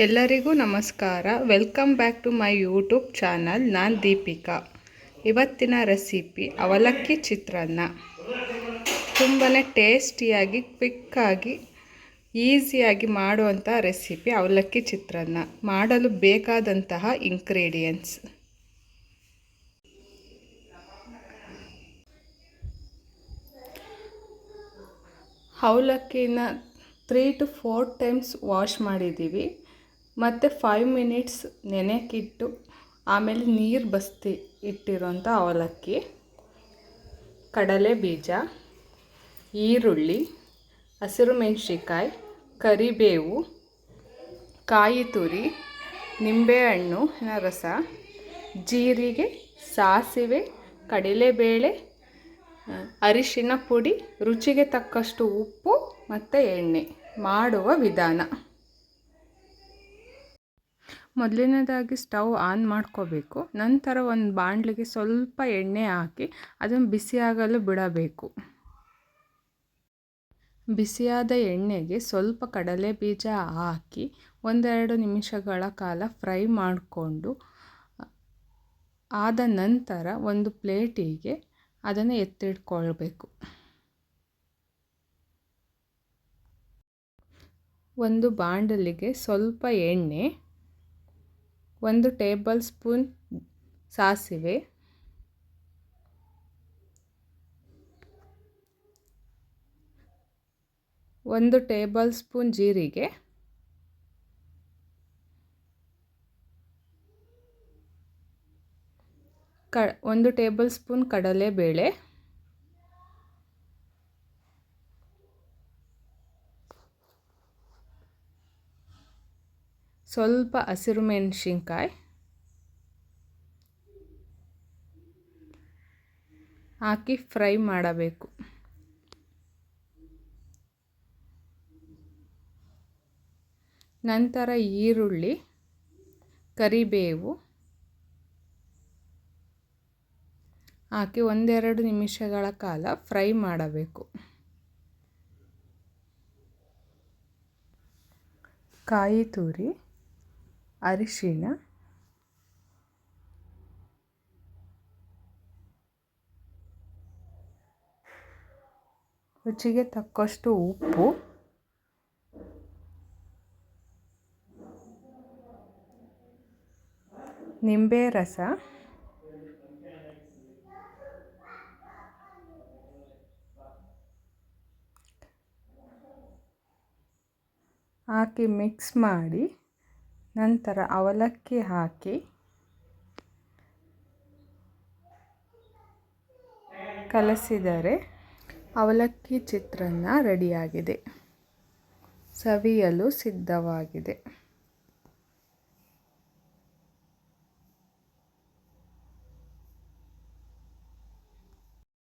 ಎಲ್ಲರಿಗೂ ನಮಸ್ಕಾರ. Welcome back to my YouTube channel. ನಾನು ದೀಪಿಕಾ. ಇವತ್ತಿನ ರೆಸಿಪಿ ಅವಲಕ್ಕಿ ಚಿತ್ರಾನ್ನ. ತುಂಬಾ ಟೇಸ್ಟಿಯಾಗಿ ಕ್ವಿಕ್ಕಾಗಿ ಈಸಿಯಾಗಿ ಮಾಡುವಂಥ ರೆಸಿಪಿ ಅವಲಕ್ಕಿ ಚಿತ್ರಾನ್ನ. ಮಾಡಲು ಬೇಕಾದಂತಹ ಇಂಗ್ರೀಡಿಯೆಂಟ್ಸ್: ಅವಲಕ್ಕಿನ 3 to 4 ಟೈಮ್ಸ್ ವಾಶ್ ಮಾಡಿದ್ದೀವಿ. ಮತ್ತು 5 ಮಿನಿಟ್ಸ್ ನೆನೆಕಿಟ್ಟು ಆಮೇಲೆ ನೀರು ಬಸ್ತಿ ಇಟ್ಟಿರೋಂಥ ಅವಲಕ್ಕಿ, ಕಡಲೆ ಬೀಜ, ಈರುಳ್ಳಿ, ಹಸಿರು ಮೆಣಸಿನ್ಕಾಯಿ, ಕರಿಬೇವು, ಕಾಯಿ ತುರಿ, ನಿಂಬೆಹಣ್ಣಿನ ರಸ, ಜೀರಿಗೆ, ಸಾಸಿವೆ, ಕಡಲೆಬೇಳೆ, ಅರಿಶಿನ ಪುಡಿ, ರುಚಿಗೆ ತಕ್ಕಷ್ಟು ಉಪ್ಪು ಮತ್ತು ಎಣ್ಣೆ. ಮಾಡುವ ವಿಧಾನ: ಮೊದಲನೇದಾಗಿ ಸ್ಟವ್ ಆನ್ ಮಾಡ್ಕೋಬೇಕು. ನಂತರ ಒಂದು ಬಾಣಲಿಗೆ ಸ್ವಲ್ಪ ಎಣ್ಣೆ ಹಾಕಿ ಅದನ್ನು ಬಿಸಿಯಾಗಲು ಬಿಡಬೇಕು. ಬಿಸಿಯಾದ ಎಣ್ಣೆಗೆ ಸ್ವಲ್ಪ ಕಡಲೆ ಬೀಜ ಹಾಕಿ 1-2 ನಿಮಿಷಗಳ ಕಾಲ ಫ್ರೈ ಮಾಡಿಕೊಂಡು ಆದ ನಂತರ ಒಂದು ಪ್ಲೇಟಿಗೆ ಅದನ್ನು ಎತ್ತಿಟ್ಕೊಳ್ಬೇಕು. ಒಂದು ಬಾಣಲಿಗೆ ಸ್ವಲ್ಪ ಎಣ್ಣೆ, 1 ಟೇಬಲ್ ಸ್ಪೂನ್ ಸಾಸಿವೆ, 1 ಟೇಬಲ್ ಸ್ಪೂನ್ ಜೀರಿಗೆ, 1 ಟೇಬಲ್ ಸ್ಪೂನ್ ಕಡಲೆಬೇಳೆ, ಸ್ವಲ್ಪ ಹಸಿರು ಮೆಣಸಿನ್ಕಾಯಿ ಹಾಕಿ ಫ್ರೈ ಮಾಡಬೇಕು. ನಂತರ ಈರುಳ್ಳಿ, ಕರಿಬೇವು ಹಾಕಿ 1-2 ನಿಮಿಷಗಳ ಕಾಲ ಫ್ರೈ ಮಾಡಬೇಕು. ಕಾಯಿ ತುರಿ, ಅರಿಶಿನ, ರುಚಿಗೆ ತಕ್ಕಷ್ಟು ಉಪ್ಪು, ನಿಂಬೆ ರಸ, ಹಾಕಿ ಮಿಕ್ಸ್ ಮಾಡಿ ನಂತರ ಅವಲಕ್ಕಿ ಹಾಕಿ ಕಲಸಿದರೆ ಅವಲಕ್ಕಿ ಚಿತ್ರಾನ್ನ ರೆಡಿಯಾಗಿದೆ. ಸವಿಯಲು ಸಿದ್ಧವಾಗಿದೆ.